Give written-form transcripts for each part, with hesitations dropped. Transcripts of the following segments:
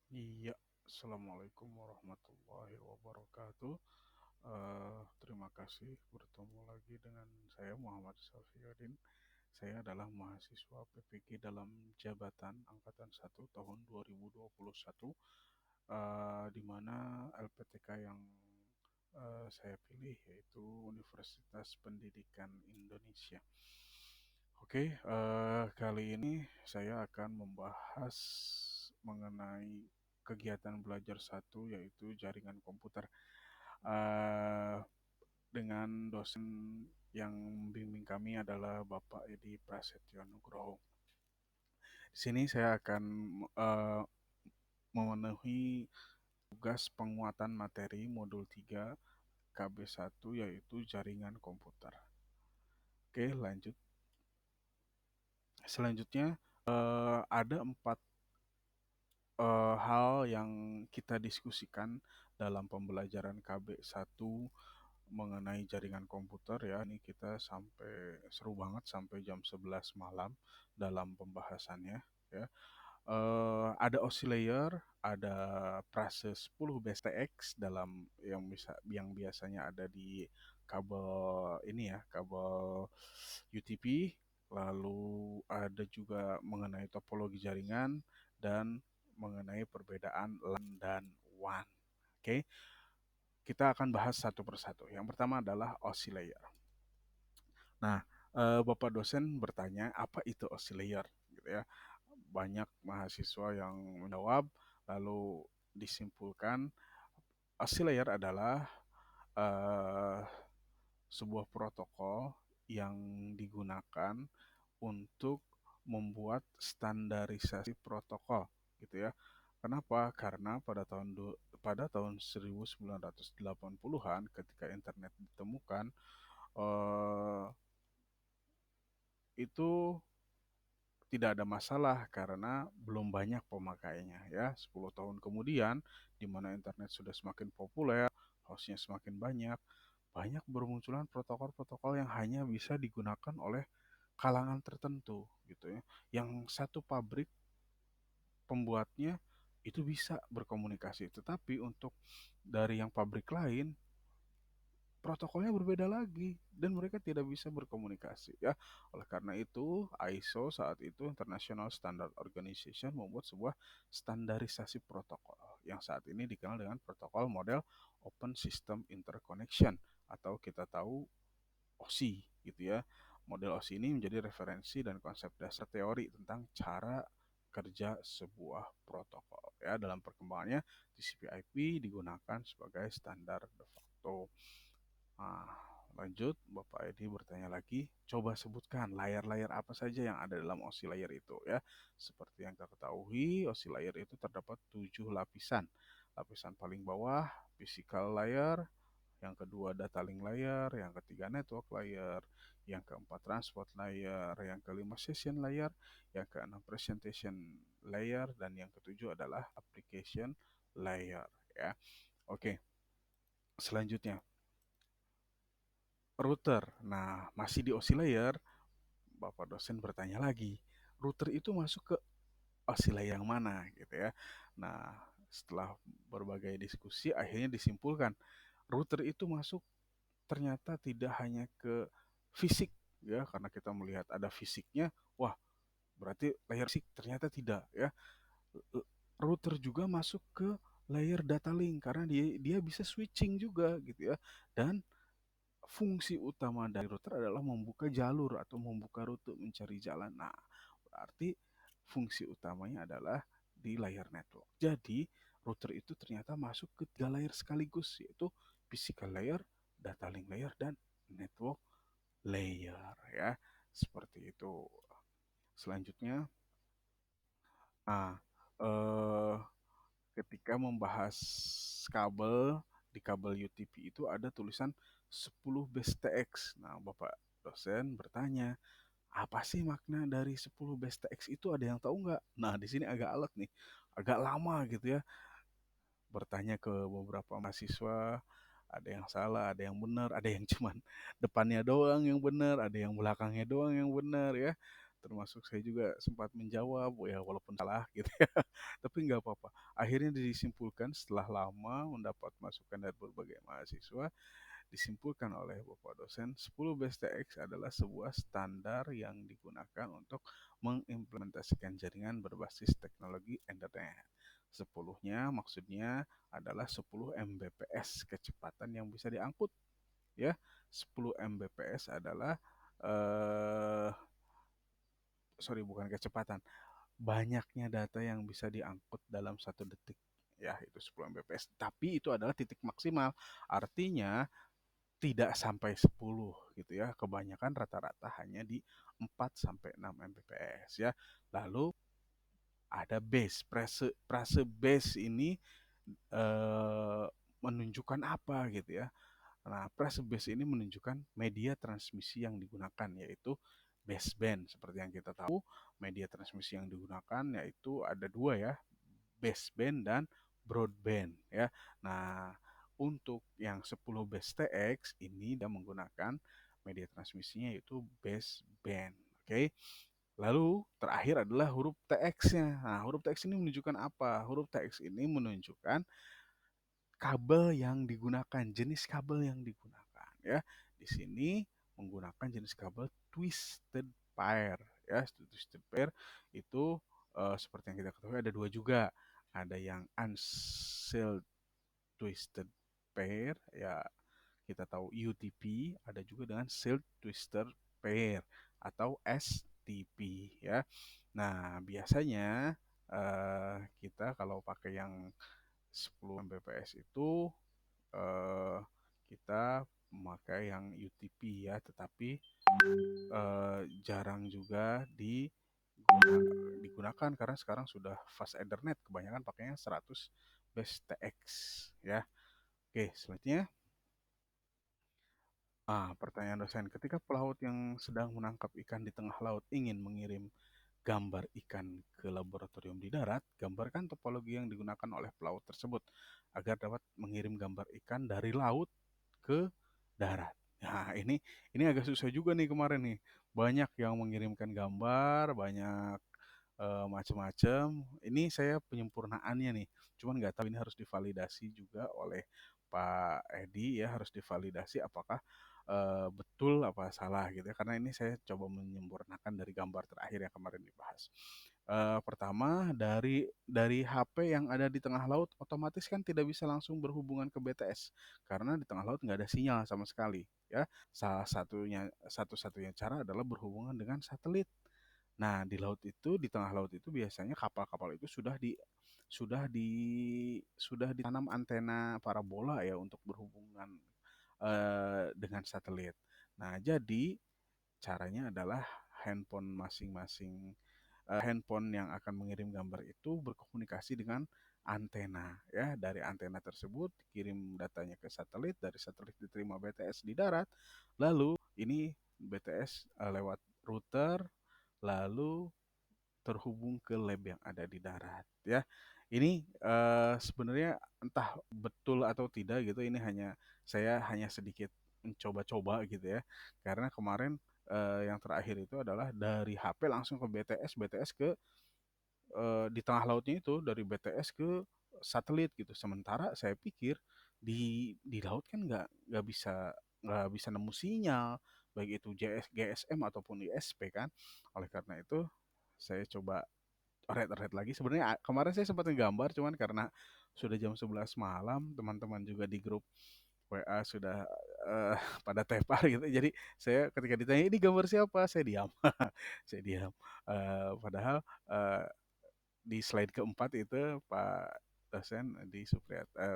Iya, Assalamualaikum warahmatullahi wabarakatuh. Terima kasih bertemu lagi dengan saya Muhammad Syafiuddin. Saya adalah mahasiswa PPG dalam jabatan Angkatan 1 tahun 2021, di mana LPTK yang saya pilih yaitu Universitas Pendidikan Indonesia. Oke, kali ini saya akan membahas mengenai kegiatan belajar satu yaitu jaringan komputer. Eh, dengan dosen yang membimbing kami adalah Bapak Edi Prasetyo Nugroho. Di sini saya akan eh, memenuhi tugas penguatan materi modul 3 KB1 yaitu jaringan komputer. Oke, lanjut. Selanjutnya ada 4 hal yang kita diskusikan dalam pembelajaran KB1 mengenai jaringan komputer ya. Ini kita sampai seru banget sampai jam 11 malam dalam pembahasannya ya. Ada oscillator, ada prase 10 BTX dalam yang biasanya ada di kabel ini ya, kabel UTP. Lalu ada juga mengenai topologi jaringan dan mengenai perbedaan LAN dan WAN. Oke, kita akan bahas satu persatu. Yang pertama adalah oscillator. Nah, Bapak dosen bertanya apa itu oscillator, gitu ya. Banyak mahasiswa yang menjawab, lalu disimpulkan oscillator adalah eh, sebuah protokol yang digunakan untuk membuat standarisasi protokol, gitu ya. Kenapa? Karena pada tahun 1980-an ketika internet ditemukan, eh, itu tidak ada masalah karena belum banyak pemakainya ya. 10 tahun kemudian di mana internet sudah semakin populer, hostnya semakin banyak, banyak bermunculan protokol-protokol yang hanya bisa digunakan oleh kalangan tertentu gitu ya. Yang satu pabrik pembuatnya itu bisa berkomunikasi, tetapi untuk dari yang pabrik lain protokolnya berbeda lagi dan mereka tidak bisa berkomunikasi ya. Oleh karena itu, ISO saat itu International Standard Organization membuat sebuah standarisasi protokol yang saat ini dikenal dengan protokol model Open System Interconnection atau kita tahu OSI gitu ya. Model OSI ini menjadi referensi dan konsep dasar teori tentang cara kerja sebuah protokol ya. Dalam perkembangannya TCP/IP digunakan sebagai standar de facto. Nah, lanjut, Bapak Edi bertanya lagi, coba sebutkan layar-layar apa saja yang ada dalam OSI layer itu ya. Seperti yang kita ketahui, OSI layer itu terdapat 7 lapisan. Lapisan paling bawah, physical layer, yang kedua data link layer, yang ketiga network layer, yang keempat transport layer, yang kelima session layer, yang keenam presentation layer, dan yang ketujuh adalah application layer ya. Oke, selanjutnya router. Nah, masih di OSI layer, Bapak dosen bertanya lagi, router itu masuk ke OSI layer yang mana gitu ya. Nah, setelah berbagai diskusi akhirnya disimpulkan router itu masuk ternyata tidak hanya ke fisik ya, karena kita melihat ada fisiknya, wah berarti layer fisik, ternyata tidak ya. Router juga masuk ke layer data link karena dia dia bisa switching juga gitu ya. Dan fungsi utama dari router adalah membuka jalur atau membuka rute mencari jalan. Nah, berarti fungsi utamanya adalah di layer network. Jadi, router itu ternyata masuk ke 3 layer sekaligus, yaitu physical layer, data link layer, dan network layer ya. Seperti itu. Selanjutnya, ah, eh, ketika membahas kabel, di kabel UTP itu ada tulisan 10 base TX. Nah, Bapak dosen bertanya, apa sih makna dari 10 base TX itu, ada yang tahu nggak? Nah, di sini agak alot nih, agak lama gitu ya. Bertanya ke beberapa mahasiswa, ada yang salah, ada yang benar, ada yang cuman depannya doang yang benar, ada yang belakangnya doang yang benar ya. termasuk saya juga sempat menjawab, ya walaupun salah gitu ya, tapi nggak apa-apa. Akhirnya disimpulkan setelah lama mendapat masukan dari berbagai mahasiswa, disimpulkan oleh Bapak dosen, 10 BSTX adalah sebuah standar yang digunakan untuk mengimplementasikan jaringan berbasis teknologi internet. 10-nya maksudnya adalah 10 Mbps kecepatan yang bisa diangkut, ya. 10 Mbps adalah eh sorry, bukan kecepatan, banyaknya data yang bisa diangkut dalam 1 detik, ya itu 10 Mbps. Tapi itu adalah titik maksimal, artinya tidak sampai 10 gitu ya. Kebanyakan rata-rata hanya di 4 sampai 6 Mbps ya. Lalu ada base, frase base ini eh, menunjukkan apa gitu ya. Nah, frase base ini menunjukkan media transmisi yang digunakan, yaitu baseband. Seperti yang kita tahu, media transmisi yang digunakan yaitu ada dua ya, baseband dan broadband ya. Nah, untuk yang 10 base TX ini dia menggunakan media transmisinya yaitu baseband. Oke. Lalu terakhir adalah huruf TX-nya. Nah, huruf TX ini menunjukkan apa? Huruf TX ini menunjukkan kabel yang digunakan, jenis kabel yang digunakan ya. Di sini menggunakan jenis kabel twisted pair ya. Twisted pair itu seperti yang kita ketahui ada dua juga. Ada yang unsealed twisted pair ya, kita tahu UTP, ada juga dengan sealed twister pair atau STP ya. Nah, biasanya kita kalau pakai yang 10 Mbps itu eh, kita memakai yang UTP ya, tetapi jarang juga digunakan karena sekarang sudah fast Ethernet, kebanyakan pakainya 100 base TX ya. Oke, selanjutnya pertanyaan dosen, ketika pelaut yang sedang menangkap ikan di tengah laut ingin mengirim gambar ikan ke laboratorium di darat, gambarkan topologi yang digunakan oleh pelaut tersebut agar dapat mengirim gambar ikan dari laut ke darat. Nah, ini agak susah juga nih kemarin nih. Banyak yang mengirimkan gambar, banyak macam-macam. Ini saya penyempurnaannya nih. Cuman nggak tahu ini harus divalidasi juga oleh Pak Edi ya, harus divalidasi apakah betul apa salah gitu ya. Karena ini saya coba menyempurnakan dari gambar terakhir yang kemarin dibahas. Pertama dari HP yang ada di tengah laut otomatis kan tidak bisa langsung berhubungan ke BTS karena di tengah laut nggak ada sinyal sama sekali ya. Satu-satunya cara adalah berhubungan dengan satelit. Nah, di tengah laut itu biasanya kapal-kapal itu sudah ditanam antena parabola ya untuk berhubungan dengan satelit. Nah, jadi caranya adalah handphone masing-masing handphone yang akan mengirim gambar itu berkomunikasi dengan antena ya. Dari antena tersebut kirim datanya ke satelit, dari satelit diterima BTS di darat, lalu ini BTS lewat router lalu terhubung ke lab yang ada di darat ya. Ini sebenarnya entah betul atau tidak gitu, ini saya hanya sedikit mencoba-coba gitu ya. Karena kemarin yang terakhir itu adalah dari HP langsung ke BTS, BTS ke di tengah lautnya itu dari BTS ke satelit gitu. Sementara saya pikir di laut kan nggak bisa nemu sinyal baik itu GSM ataupun ISP kan. Oleh karena itu saya coba red lagi. Sebenarnya kemarin saya sempat ngegambar, cuman karena sudah jam 11 malam, teman-teman juga di grup WA sudah eh, pada tepar gitu. Jadi saya ketika ditanya ini gambar siapa, saya diam. Saya diam. Padahal eh, di slide keempat itu Pak dosen di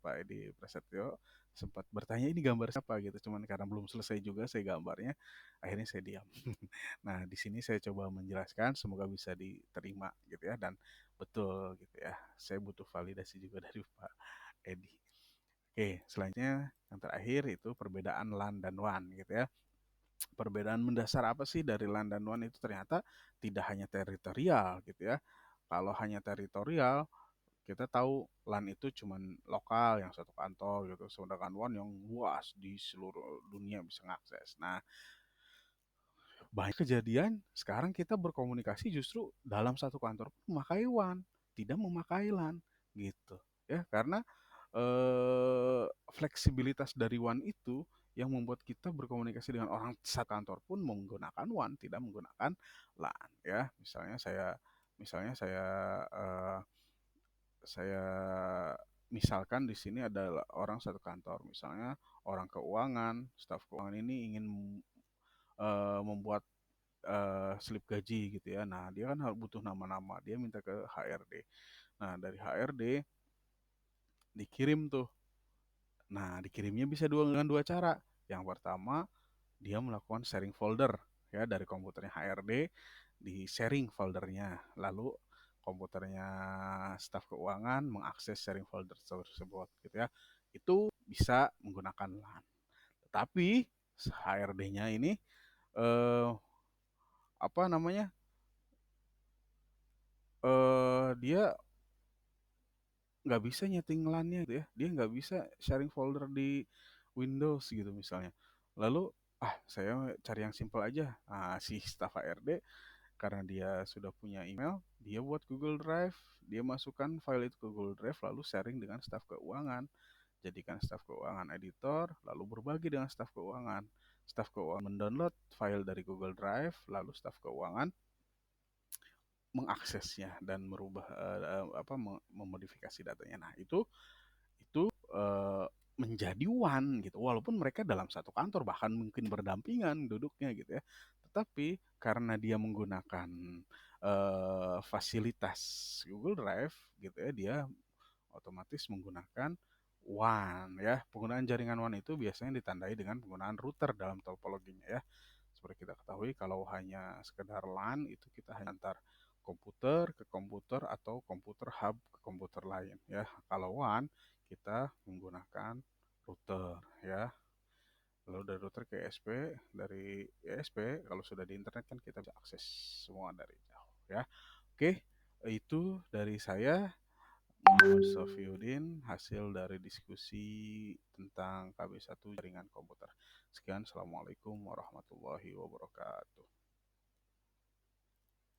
Pak Edi Prasetyo sempat bertanya ini gambar siapa gitu, cuman karena belum selesai juga saya gambarnya, akhirnya saya diam. Nah, di sini saya coba menjelaskan, semoga bisa diterima gitu ya, dan betul gitu ya. Saya butuh validasi juga dari Pak Edi. Oke, selanjutnya yang terakhir itu perbedaan LAN dan WAN gitu ya. Perbedaan mendasar apa sih dari LAN dan WAN itu? Ternyata tidak hanya teritorial gitu ya. Kalau hanya teritorial, kita tahu LAN itu cuman lokal yang satu kantor gitu, sedangkan WAN yang luas di seluruh dunia bisa mengakses. Nah, Banyak kejadian sekarang kita berkomunikasi justru dalam satu kantor pun memakai WAN, tidak memakai LAN gitu. Ya, karena fleksibilitas dari WAN itu yang membuat kita berkomunikasi dengan orang satu kantor pun menggunakan WAN, tidak menggunakan LAN ya. Misalnya saya misalkan di sini ada orang satu kantor, misalnya orang keuangan, staf keuangan ini ingin membuat slip gaji gitu ya. Nah, dia kan butuh nama-nama, dia minta ke HRD. Nah, dari HRD dikirim tuh. Nah, dikirimnya bisa dengan dua cara. Yang pertama, dia melakukan sharing folder ya dari komputernya HRD di sharing foldernya. Lalu komputernya staf keuangan mengakses sharing folder tersebut gitu ya. Itu bisa menggunakan LAN. Tetapi HRD-nya ini eh, apa namanya? Dia nggak bisa nyeting LAN-nya gitu ya. Dia nggak bisa sharing folder di Windows gitu misalnya. Lalu, saya cari yang simple aja. Nah, si staf HRD karena dia sudah punya email, dia buat Google Drive, dia masukkan file itu ke Google Drive, lalu sharing dengan staf keuangan. Jadikan staf keuangan editor, lalu berbagi dengan staf keuangan. Staf keuangan mendownload file dari Google Drive, lalu staf keuangan mengaksesnya dan merubah memodifikasi datanya. Nah, itu menjadi one gitu. Walaupun mereka dalam satu kantor bahkan mungkin berdampingan duduknya gitu ya. Tetapi karena dia menggunakan fasilitas Google Drive gitu ya, dia otomatis menggunakan WAN ya. Penggunaan jaringan WAN itu biasanya ditandai dengan penggunaan router dalam topologinya ya. Seperti kita ketahui kalau hanya sekedar LAN itu kita hanya antar komputer ke komputer atau komputer hub ke komputer lain ya. Kalau WAN kita menggunakan router ya. Lalu dari router ke ESP, dari ESP kalau sudah di internet kan kita bisa akses semua dari jauh ya. Oke, itu dari saya. Muhammad Sofiyudin, hasil dari diskusi tentang KB1 jaringan komputer. Sekian, Assalamualaikum warahmatullahi wabarakatuh.